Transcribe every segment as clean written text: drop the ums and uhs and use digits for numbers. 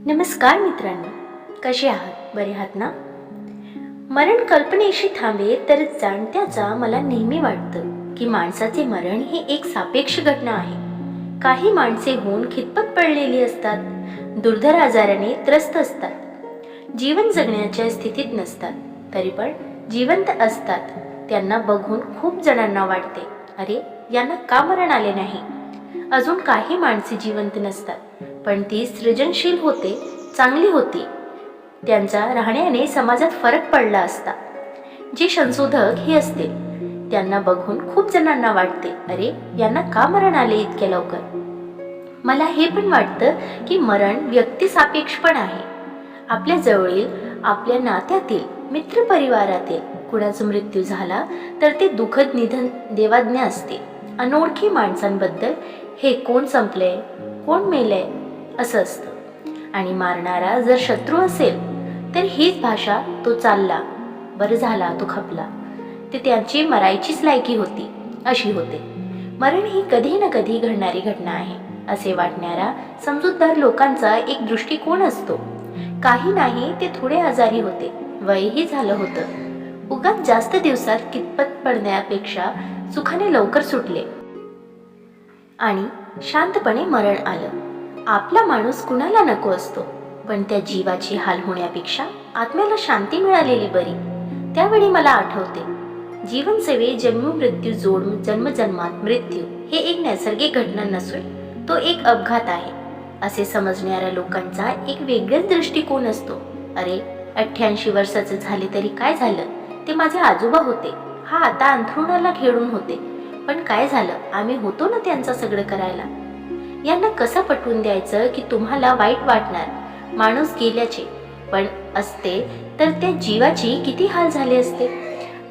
नमस्कार मित्रांनो, कसे आहात? बरे आहात ना? मरण कल्पनेशी थांबे तर जाणत्याचा मला नेहमी वाटतं की माणसाचे मरण ही एक सापेक्ष घटना आहे. काही माणसे होऊन खितपत पडलेली असतात, दुर्धर आजाराने त्रस्त असतात, जीवन जगण्याच्या स्थितीत नसतात, तरी पण जिवंत असतात. त्यांना बघून खूप जणांना वाटते, अरे यांना का मरण आले नाही. अजून काही माणसे जिवंत नसतात, पण ती सृजनशील होते, चांगली होती. त्यांचा राहण्याने समाजात फरक पडला असता. जे संशोधक हे असतील त्यांना बघून खूप जणांना वाटते, अरे यांना का मरण आले इतक्या लवकर. मला हे पण वाटतं की मरण व्यक्तिसापेक्ष पण आहे. आपल्या जवळील, आपल्या नात्यातील, मित्रपरिवारातील कुणाचा मृत्यू झाला तर ते दुःखद निधन देवाज्ञा असते. अनोळखी माणसांबद्दल हे कोण संपलंय, कोण मेलंय असं असतं. आणि मारणारा जर शत्रू असेल तर हीच भाषा, तो चालला, बरं झाला तो खपला, ते त्यांची मरायचीच लायकी होती अशी होते. मरण ही कधी ना कधी घडणारी घटना आहे असे वाटणारा समजूतदार लोकांचा एक दृष्टिकोन असतो. काही नाही, ते थोडे आजारी होते, वयही झालं होतं, उगाच जास्त दिवसात कितपत पडण्यापेक्षा सुखाने लवकर सुटले आणि शांतपणे मरण आलं. आपला माणूस कुणाला नको असतो, पण त्या जीवाची हाल होण्यापेक्षा आत्म्याला शांती मिळालेली बरी. त्यावेळी मला आठवते, जीवनसेवे जन्म मृत्यू जोडून जन्मजन्मात मृत्यू हे एक नैसर्गिक घटना नसून तो एक अपघात आहे असे समजणाऱ्या लोकांचा एक वेगळाच दृष्टिकोन असतो. अरे 88 वर्षाचे झाले तरी काय झालं, ते माझे आजोबा होते, हा आता अंथरुणाला खेळून होते, पण काय झालं, आम्ही होतो ना त्यांचं सगळं करायला. यांना कसं पटवून द्यायचं की तुम्हाला वाईट वाटणार, माणूस गेल्याचे, पण असते तर त्या जीवाची किती हाल झाले असते.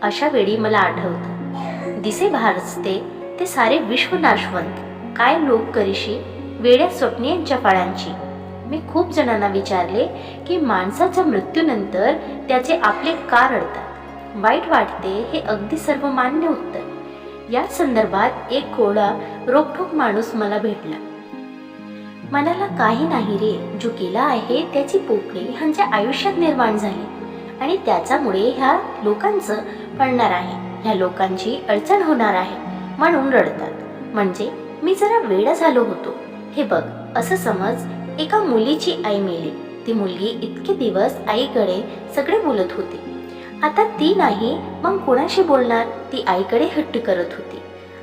अशा वेळी मला आठवतं, दिसे भासते ते सारे विश्व नाशवंत, काय लोक करीशी वेड्या स्वप्नियांच्या फळांची. मी खूप जणांना विचारले की माणसाच्या मृत्यूनंतर त्याचे आपले का रडतात, वाईट वाटते हे अगदी सर्वमान्य उत्तर. या संदर्भात एक कोळा रोखठोक माणूस मला भेटला. मनाला काही नाही रे, जो केला आहे त्याची पोकळी ह्यांच्या आयुष्यात निर्माण झाली आणि त्याच्यामुळे ह्या लोकांचं पडणार आहे, ह्या लोकांची अडचण होणार आहे म्हणून रडतात. म्हणजे मी जरा वेडा झालो होतो. हे बघ, असं समज एका मुलीची आई मेली. ती मुलगी इतके दिवस आईकडे सगळे बोलत होती, आता ती नाही, मग कोणाशी बोलणार. ती आईकडे हट्ट करत होती,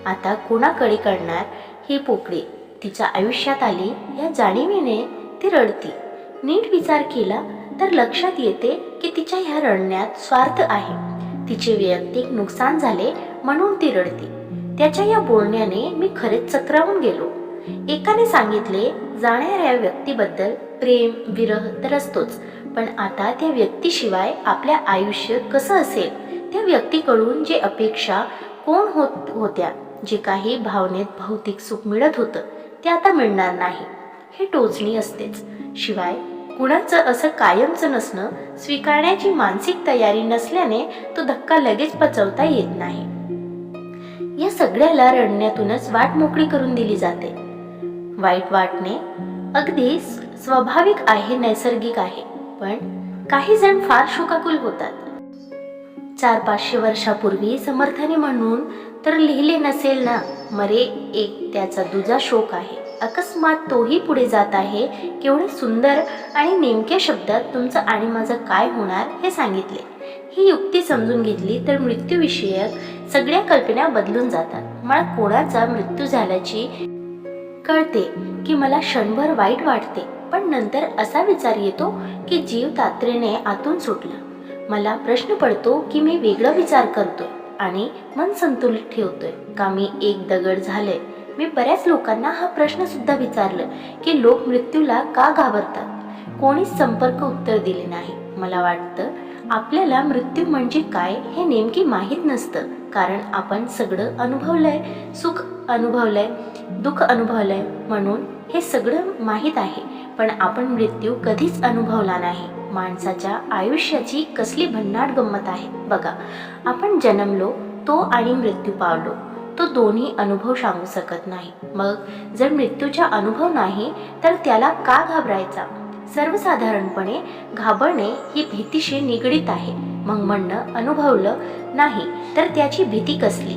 आता कोणाकडे करणार. ही पोकळी तिच्या आयुष्यात आली, या जाणीवेने ती रडती. नीट विचार केला तर लक्षात येते की तिच्या ह्या रडण्यात स्वार्थ आहे. तिचे वैयक्तिक नुकसान झाले म्हणून ती रडती. त्याच्या या बोलण्याने मी खरेच चक्रावून गेलो. एकाने सांगितले, जाणाऱ्या व्यक्तीबद्दल प्रेम विरह तर असतोच, पण आता त्या व्यक्तीशिवाय आपल्या आयुष्य कसं असेल. त्या व्यक्तीकडून जे अपेक्षा कोण होत्या, जे काही भावनेत भौतिक सुख मिळत होतं ते आता मिळणार नाही, हे टोचणी असतेच. शिवाय कुणाचं असं कायमचं नसणं स्वीकारण्याची मानसिक तयारी नसल्याने तो धक्का लगेच पचवता येत नाही. या सगळ्याला रडण्यातूनच वाट मोकळी करून दिली जाते. वाईट वाटणे अगदी स्वाभाविक आहे, नैसर्गिक आहे, पण काही जण फार शोकाकुल होतात. 400-500 वर्षापूर्वी समर्थाने म्हणून तर लिहिले नसेल ना, मरे एक त्याचा दुजा शोक आहे, अकस्मात तोही पुढे जात आहे. केवढे सुंदर आणि नेमक्या शब्दात तुमचं आणि माझं काय होणार हे सांगितले. ही युक्ती समजून घेतली तर मृत्यूविषयक सगळ्या कल्पना बदलून जातात. मला कोणाचा मृत्यू झाल्याची कळते की मला क्षणभर वाईट वाटते, पण नंतर असा विचार येतो की जीव तातडीने आतून सुटला. मला प्रश्न पडतो की मी वेगळा विचार करतोय आणि मन संतुलित ठेवतोय का मी एक दगड झाले. मी बऱ्याच लोकांना हा प्रश्न सुद्धा विचारलं की लोक मृत्यूला का घाबरतात. कोणीच संपर्क उत्तर दिले नाही. मला वाटतं आपल्याला मृत्यू म्हणजे काय हे नेमकी माहीत नसतं, कारण आपण सगळं अनुभवलंय, सुख अनुभवलंय, दुःख अनुभवलंय, म्हणून हे सगळं माहीत आहे, पण आपण मृत्यू कधीच अनुभवला नाही. माणसाच्या आयुष्याची कसली भन्नाट गंमत आहे बघा. आपण जन्मलो, तो आणि मृत्यू पावलो, तो दोन्ही अनुभव सांगू शकत नाही. मग जर मृत्यूचा अनुभव नाही तर त्याला का घाबरायचा? सर्वसाधारणपणे घाबरणे ही भीतीशी निगडीत आहे. मग म्हणणं अनुभवलं नाही तर त्याची भीती कसली?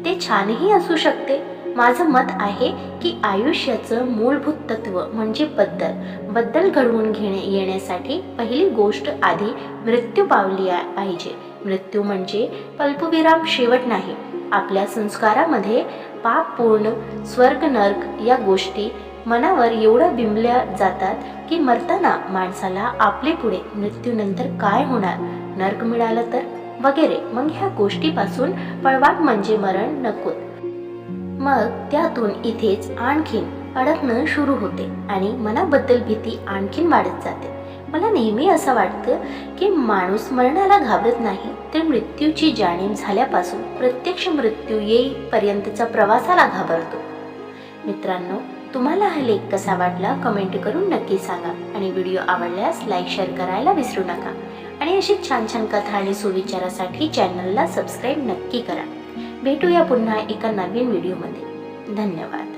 ते छानही असू शकते. माझं मत आहे की आयुष्याचं मूलभूत तत्व म्हणजे बदल घडवून येण्यासाठी पहिली गोष्ट आधी मृत्यू पावली पाहिजे. मृत्यू म्हणजे अल्पविराम शेवट नाही. आपल्या संस्कारामध्ये पाप पूर्ण स्वर्ग नर्क या गोष्टी मनावर एवढं बिंबल्या जातात की मरताना माणसाला आपले पुढे मृत्यूनंतर काय होणार, नर्क मिळालं तर वगैरे. मग ह्या गोष्टीपासून पळवाट म्हणजे मरण नको. मग त्यातून इथेच आणखीन अडकणं सुरू होते आणि मनाबद्दल भीती आणखीन वाढत जाते. मला नेहमी असं वाटतं की माणूस मरणाला घाबरत नाही तर मृत्यूची जाणीव झाल्यापासून प्रत्यक्ष मृत्यू येईपर्यंतचा प्रवासाला घाबरतो. मित्रांनो, तुम्हाला हा लेख कसा वाटला कमेंट करून नक्की सांगा आणि व्हिडिओ आवडल्यास लाईक शेअर करायला विसरू नका. आणि अशी छान छान कथा आणि सुविचारासाठी चॅनलला सबस्क्राईब नक्की करा. भेटूया पुन्हा एका नवीन व्हिडिओमध्ये. धन्यवाद.